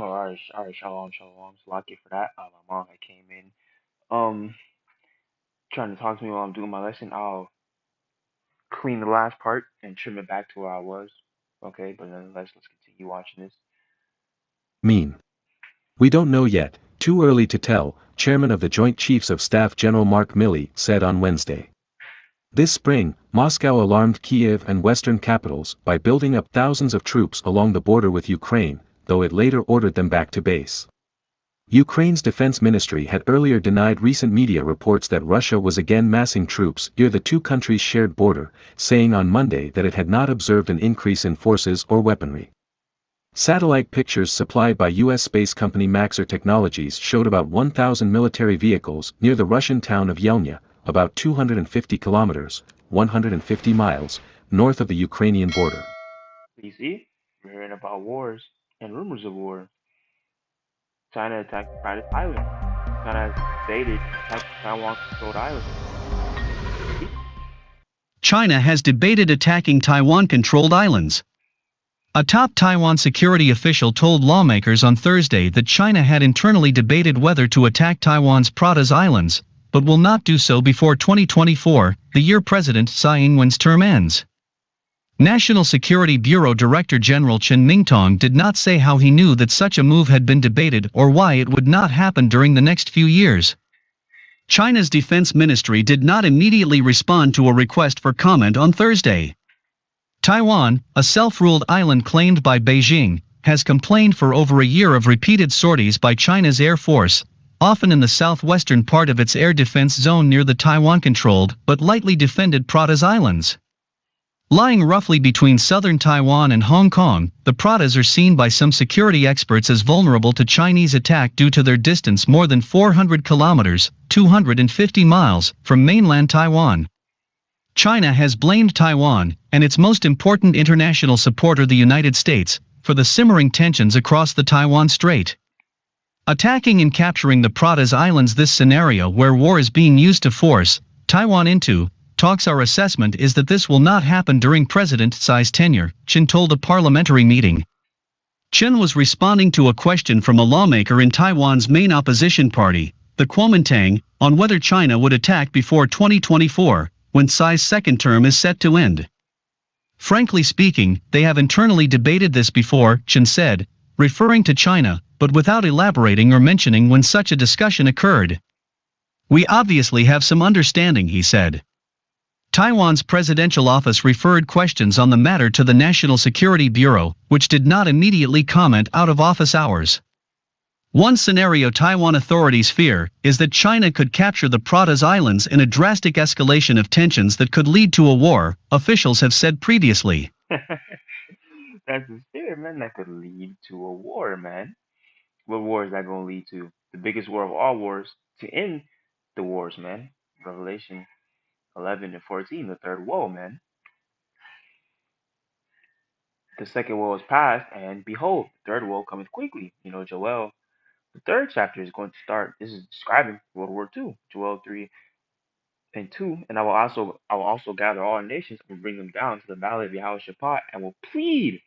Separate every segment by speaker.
Speaker 1: All right, shalom, shalom. Salaki for that. My mom that came in, um, trying to talk to me while I'm doing my lesson. I'll clean the last part and trim it back to where I was. Okay, but nonetheless, let's continue watching this.
Speaker 2: Mean. We don't know yet, too early to tell, Chairman of the Joint Chiefs of Staff General Mark Milley said on Wednesday. This spring, Moscow alarmed Kiev and Western capitals by building up thousands of troops along the border with Ukraine, though it later ordered them back to base. Ukraine's defense ministry had earlier denied recent media reports that Russia was again massing troops near the two countries' shared border, saying on Monday that it had not observed an increase in forces or weaponry. Satellite pictures supplied by U.S. space company Maxar Technologies showed about 1,000 military vehicles near the Russian town of Yelnya, about 250 kilometers, 150 miles, north of the Ukrainian border.
Speaker 1: You see, we're hearing about wars and rumors of war. China attacked the private island. China has invaded and attacked Taiwan-controlled islands.
Speaker 3: China has debated attacking Taiwan-controlled islands. A top Taiwan security official told lawmakers on Thursday that China had internally debated whether to attack Taiwan's Pratas Islands, but will not do so before 2024, the year President Tsai Ing-wen's term ends. National Security Bureau Director General Chen Mingtong did not say how he knew that such a move had been debated or why it would not happen during the next few years. China's defense ministry did not immediately respond to a request for comment on Thursday. Taiwan, a self-ruled island claimed by Beijing, has complained for over a year of repeated sorties by China's Air Force, often in the southwestern part of its air defense zone near the Taiwan-controlled but lightly defended Pratas Islands. Lying roughly between southern Taiwan and Hong Kong, the Pratas are seen by some security experts as vulnerable to Chinese attack due to their distance more than 400 kilometers, 250 miles, from mainland Taiwan. China has blamed Taiwan, and its most important international supporter the United States, for the simmering tensions across the Taiwan Strait. Attacking and capturing the Pratas Islands, this scenario where war is being used to force Taiwan into talks. Our assessment is that this will not happen during President Tsai's tenure, Chen told a parliamentary meeting. Chen was responding to a question from a lawmaker in Taiwan's main opposition party, the Kuomintang, on whether China would attack before 2024, when Tsai's second term is set to end. Frankly speaking, they have internally debated this before, Chen said, referring to China, but without elaborating or mentioning when such a discussion occurred. We obviously have some understanding, he said. Taiwan's presidential office referred questions on the matter to the National Security Bureau, which did not immediately comment out of office hours. One scenario Taiwan authorities fear is that China could capture the Pratas Islands in a drastic escalation of tensions that could lead to a war, officials have said previously.
Speaker 1: That's the spirit, man. That could lead to a war, man. What war is that going to lead to? The biggest war of all wars to end the wars, man. Revelation 11 and 14, the third woe, man. The second woe is past, and behold, the third woe cometh quickly. You know, Joel, the third chapter is going to start. This is describing World War II, Joel 3 and 2. And I will also gather all nations and bring them down to the valley of Yehoshaphat and will plead,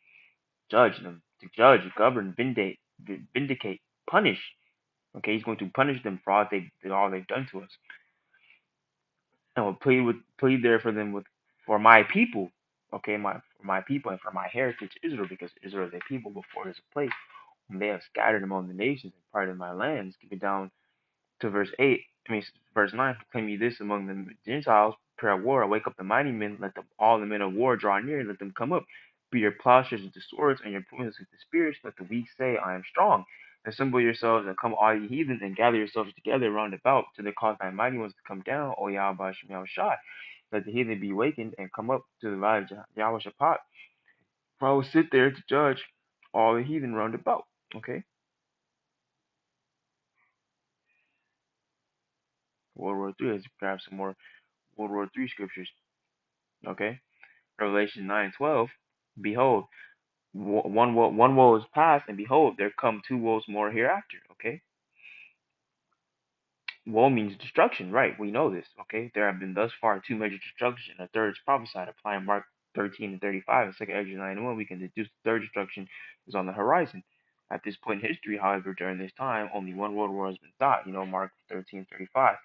Speaker 1: judge them, to judge, govern, vindicate, punish. Okay, he's going to punish them for all they've done to us. And will plead there for them for my people. Okay, for my people and for my heritage Israel, because Israel is a people before it is a place. When they have scattered among the nations and parted my lands. Give me down to verse 9. Proclaim ye this among the Gentiles, prepare war, wake up the mighty men, let all the men of war draw near, let them come up. Be your plowshares into swords, and your points into spears. Let the weak say, I am strong. Assemble yourselves and come all ye heathens, and gather yourselves together round about, till they cause thy mighty ones to come down, O Yahweh Shem Yahushai. Let the heathen be wakened and come up to the valley of Yahushaphat. For I will sit there to judge all the heathen round about. Okay? World War III. Let's grab some more World War III scriptures. Okay? Revelation 9:12. Behold, one woe is past, and behold, there come two woes more hereafter. Okay? Woe means destruction, right? We know this. Okay? There have been thus far two major destructions, and a third is prophesied. Applying Mark 13 and 35 and 2 Ezra 9:1, we can deduce the third destruction is on the horizon. At this point in history, however, during this time, only one world war has been fought. Mark 13:35.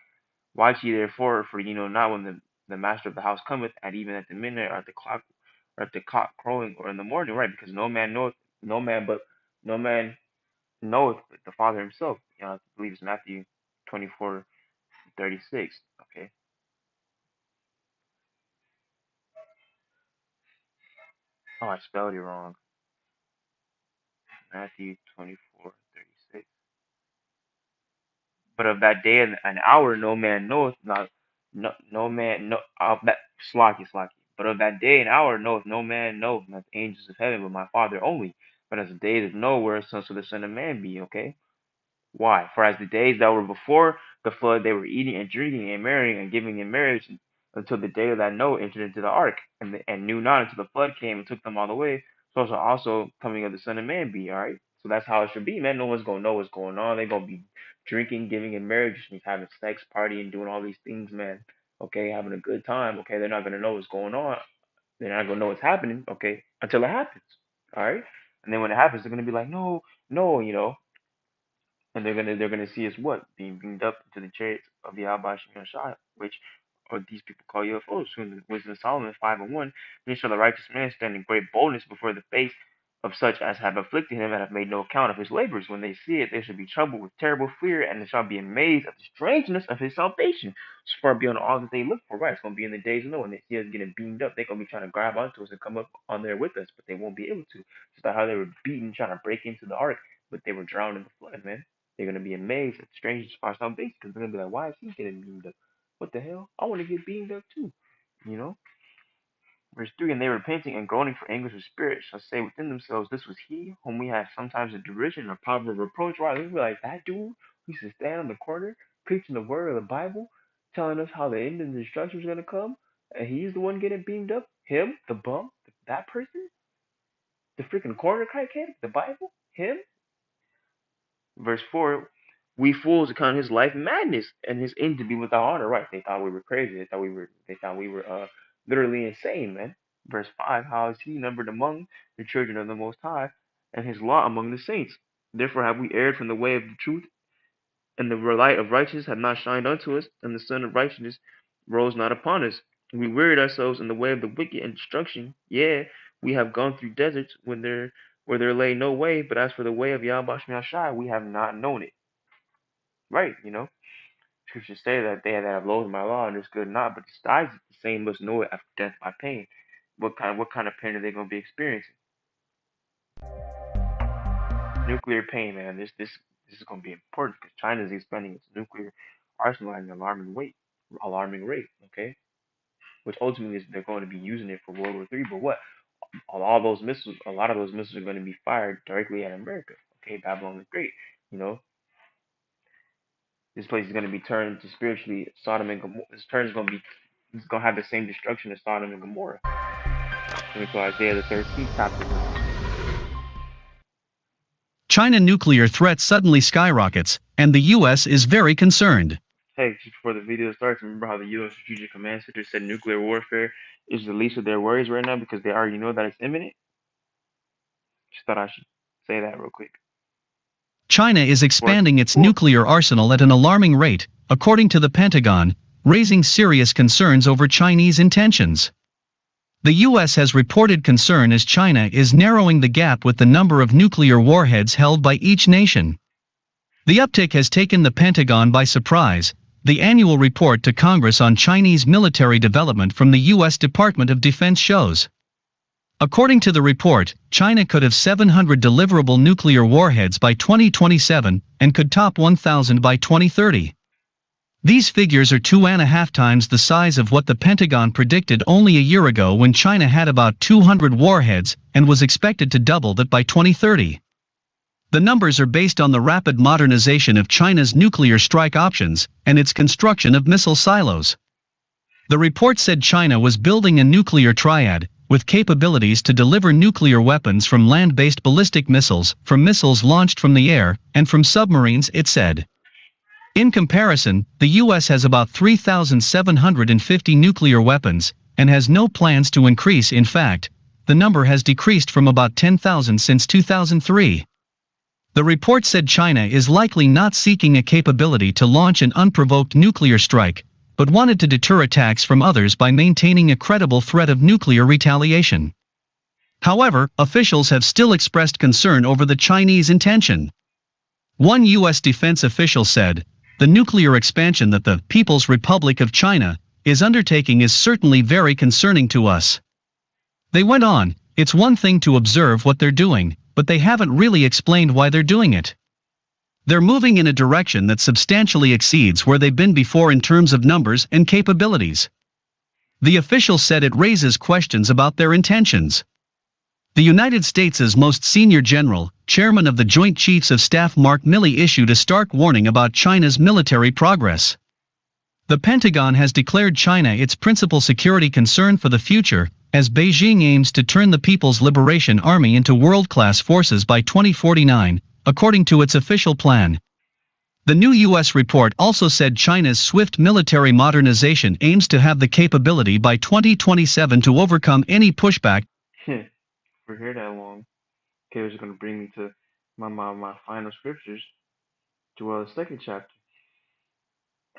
Speaker 1: Watch ye therefore, for not when the master of the house cometh, and even at the midnight, or at the clock, or at the cock crowing, or in the morning, right? Because no man but no man knoweth but the Father himself. I believe it's Matthew 24:36. Okay. Oh, I spelled it wrong. Matthew 24:36. But of that day and an hour no man knoweth, not no man no that slacky. But of that day and hour knoweth no man, no, not the angels of heaven, but my Father only. But as the days of Noah were, so shall the Son of Man be. Okay. Why? For as the days that were before the flood, they were eating and drinking and marrying and giving in marriage until the day that Noah entered into the ark, and knew not until the flood came and took them all away. So shall also coming of the Son of Man be. All right. So that's how it should be, man. No one's gonna know what's going on. They're gonna be drinking, giving in marriage, having sex, partying, doing all these things, man. Okay, having a good time. Okay, they're not gonna know what's going on. They're not gonna know what's happening. Okay, until it happens. All right. And then when it happens, they're gonna be like, no, no, and they're gonna see us what being beamed up into the chariots of the Al-Bashir Shah, which or these people call UFOs. So in the Wisdom of Solomon 5:1, then shall the righteous man stand in great boldness before the face of such as have afflicted him and have made no account of his labors. When they see it, they shall be troubled with terrible fear, and they shall be amazed at the strangeness of his salvation. It's far beyond all that they look for. Right? It's gonna be in the days of Noah, when they see us getting beamed up. They're gonna be trying to grab onto us and come up on there with us, but they won't be able to. Just like how they were beaten trying to break into the ark, but they were drowned in the flood, man. They're gonna be amazed at the strangeness of our salvation, because they're gonna be like, why is he getting beamed up? What the hell? I want to get beamed up too. You know? Verse 3, and they repenting and groaning for anguish of spirit shall say within themselves, this was he whom we had sometimes a derision and a proper reproach. Right? They be like, that dude who used to stand on the corner preaching the word of the Bible, telling us how the end of the destruction is going to come, and he's the one getting beamed up? Him? The bum? That person? The freaking corner crackhead? The Bible? Him? Verse 4, we fools account his life madness and his end to be without honor. Right? They thought we were crazy. They thought we were literally insane, man. Verse 5, how is he numbered among the children of the Most High, and his law among the saints? Therefore have we erred from the way of the truth, and the light of righteousness had not shined unto us, and the sun of righteousness rose not upon us. We wearied ourselves in the way of the wicked and destruction. Yea, we have gone through deserts where there lay no way, but as for the way of Yahweh Shai, we have not known it. Right, Scriptures say that they that have loathed my law understood not, but besides the same must know it after death by pain. What kind of pain are they going to be experiencing? Nuclear pain, man. This is going to be important because China is expanding its nuclear arsenal at an alarming rate. Okay, which ultimately is they're going to be using it for World War III. But what? A lot of those missiles are going to be fired directly at America. Okay, Babylon the Great. This place is going to be turned into spiritually Sodom and Gomorrah. It's going to have the same destruction as Sodom and Gomorrah. Let me go Isaiah the 13th chapter.
Speaker 3: China nuclear threat suddenly skyrockets, and the U.S. is very concerned.
Speaker 1: Hey, just before the video starts, remember how the U.S. Strategic Command Center said nuclear warfare is the least of their worries right now because they already know that it's imminent? Just thought I should say that real quick.
Speaker 3: China is expanding its nuclear arsenal at an alarming rate, according to the Pentagon, raising serious concerns over Chinese intentions. The U.S. has reported concern as China is narrowing the gap with the number of nuclear warheads held by each nation. The uptick has taken the Pentagon by surprise. The annual report to Congress on Chinese military development from the U.S. Department of Defense shows. According to the report, China could have 700 deliverable nuclear warheads by 2027 and could top 1,000 by 2030. These figures are 2.5 times the size of what the Pentagon predicted only a year ago when China had about 200 warheads and was expected to double that by 2030. The numbers are based on the rapid modernization of China's nuclear strike options and its construction of missile silos. The report said China was building a nuclear triad, with capabilities to deliver nuclear weapons from land-based ballistic missiles, from missiles launched from the air, and from submarines, it said. In comparison, the U.S. has about 3,750 nuclear weapons, and has no plans to increase. In fact, the number has decreased from about 10,000 since 2003. The report said China is likely not seeking a capability to launch an unprovoked nuclear strike, but wanted to deter attacks from others by maintaining a credible threat of nuclear retaliation. However, officials have still expressed concern over the Chinese intention. One U.S. defense official said, "The nuclear expansion that the People's Republic of China is undertaking is certainly very concerning to us." They went on, "It's one thing to observe what they're doing, but they haven't really explained why they're doing it. They're moving in a direction that substantially exceeds where they've been before in terms of numbers and capabilities." The official said it raises questions about their intentions. The United States' most senior general, chairman of the Joint Chiefs of Staff Mark Milley, issued a stark warning about China's military progress. The Pentagon has declared China its principal security concern for the future, as Beijing aims to turn the People's Liberation Army into world-class forces by 2049, according to its official plan. The new U.S. report also said China's swift military modernization aims to have the capability by 2027 to overcome any pushback.
Speaker 1: We're here that long. Okay, which is going to bring me to my final scriptures. Joel, the second chapter.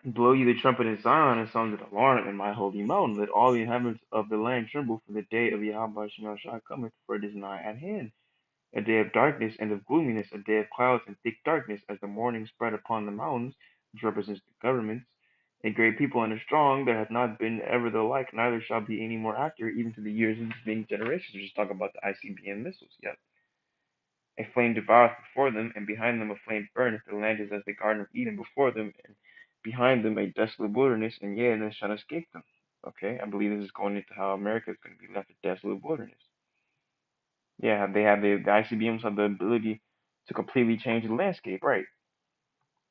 Speaker 1: Blow ye the trumpet in Zion, and sound the alarm in my holy mountain. Let all the inhabitants of the land tremble, for the day of Yahweh Shemel cometh, for it is nigh at hand. A day of darkness and of gloominess, a day of clouds and thick darkness, as the morning spread upon the mountains, which represents the governments. A great people and a strong, there hath not been ever the like, neither shall be any more after, even to the years of many generations. We're just talking about the ICBM missiles. Yep. A flame devoureth before them, and behind them a flame burneth. The land is as the Garden of Eden before them, and behind them a desolate wilderness, and yet none shall escape them. Okay, I believe this is going into how America is going to be left a desolate wilderness. Yeah, they have the ICBMs have the ability to completely change the landscape, right?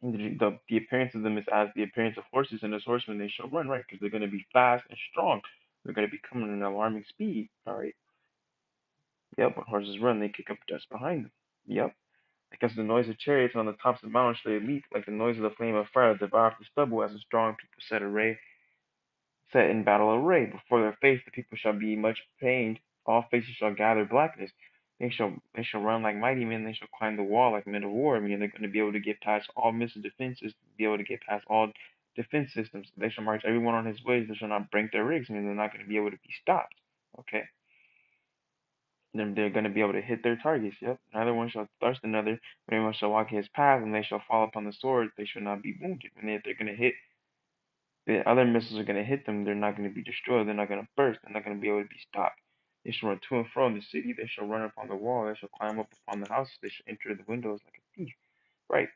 Speaker 1: And the appearance of them is as the appearance of horses, and as horsemen they shall run, right? Because they're going to be fast and strong. They're going to be coming at an alarming speed, all right? Yep, when horses run, they kick up dust behind them. Yep. Because the noise of chariots on the tops of mountains shall they leap, like the noise of the flame of fire that devoureth the stubble, as a strong people set in battle array. Before their face the people shall be much pained, all faces shall gather blackness. They shall run like mighty men, they shall climb the wall like men of war. I mean, they're going to be able to get past all missile defenses, be able to get past all defense systems. They shall march everyone on his ways, they shall not break their rigs. I mean, they're not going to be able to be stopped. Okay. Then they're going to be able to hit their targets. Yep. Neither one shall thrust another, but everyone shall walk his path, and they shall fall upon the sword. They shall not be wounded. And if they're going to hit, the other missiles are going to hit them. They're not going to be destroyed. They're not going to burst. They're not going to be able to be stopped. They shall run to and fro in the city. They shall run upon the wall. They shall climb up upon the houses. They shall enter the windows like a thief. Right.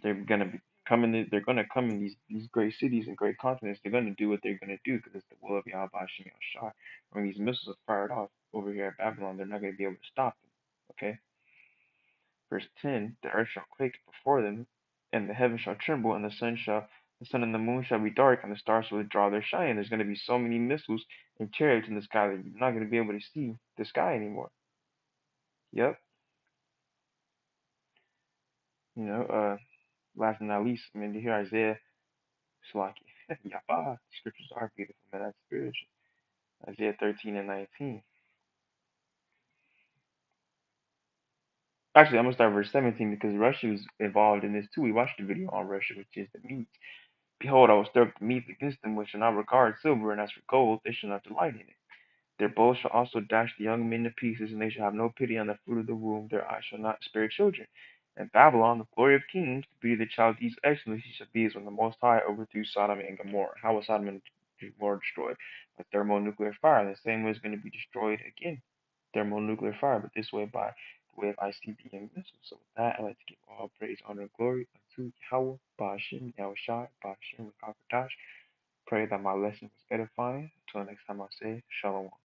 Speaker 1: They're going to be coming. They're going to come in these great cities and great continents. They're going to do what they're going to do because it's the will of Yahweh Hashem Yahshua. When these missiles are fired off over here at Babylon, they're not going to be able to stop them. Okay. Verse 10, the earth shall quake before them, and the heaven shall tremble, and the sun and the moon shall be dark, and the stars shall withdraw their shine. There's going to be so many missiles and chariots in the sky that you're not going to be able to see the sky anymore. Yep. Last but not least, I mean, to hear Isaiah, Salaki, Yapa, scriptures are beautiful, man, that's spiritual. Isaiah 13 and 19. Actually, I'm going to start verse 17 because Russia was involved in this too. We watched the video on Russia, which is the meat. Behold, I will stir up the meat against them, which shall not regard silver, and as for gold, they shall not delight in it. Their bows shall also dash the young men to pieces, and they shall have no pity on the fruit of the womb. Their eyes shall not spare children. And Babylon, the glory of kings, the beauty of the Chaldees' excellency, shall be as when the Most High overthrew Sodom and Gomorrah. How was Sodom and Gomorrah destroyed? By thermonuclear fire. The same way is going to be destroyed again. Thermonuclear fire, but this way by the way of ICBM missiles. So with that, I'd like to give all praise, honor, and glory unto Yahweh, Ba'ashem, Yahushai, Ba'ashem, Rakakadash. Pray that my lesson was edifying. Until next time I say, Shalom.